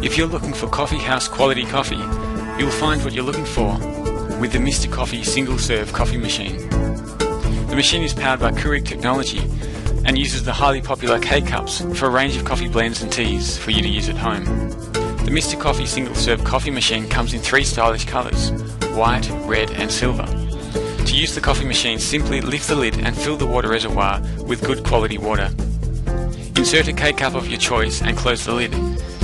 If you're looking for coffee house quality coffee, you'll find what you're looking for with the Mr. Coffee Single Serve coffee machine. The machine is powered by Keurig technology and uses the highly popular K-Cups for a range of coffee blends and teas for you to use at home. The Mr. Coffee Single Serve coffee machine comes in 3 stylish colours: white, red and silver. To use the coffee machine, simply lift the lid and fill the water reservoir with good quality water. Insert a K-Cup of your choice and close the lid.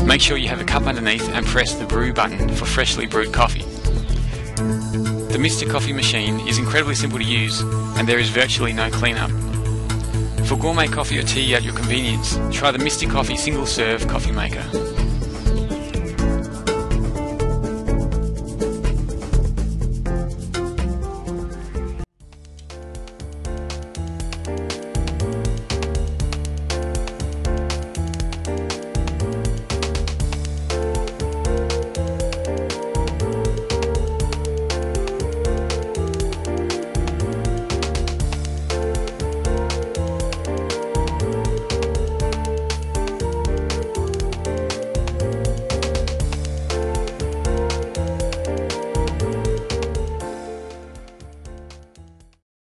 Make sure you have a cup underneath and press the brew button for freshly brewed coffee. The Mr. Coffee machine is incredibly simple to use and there is virtually no cleanup. For gourmet coffee or tea at your convenience, try the Mr. Coffee Single Serve coffee maker.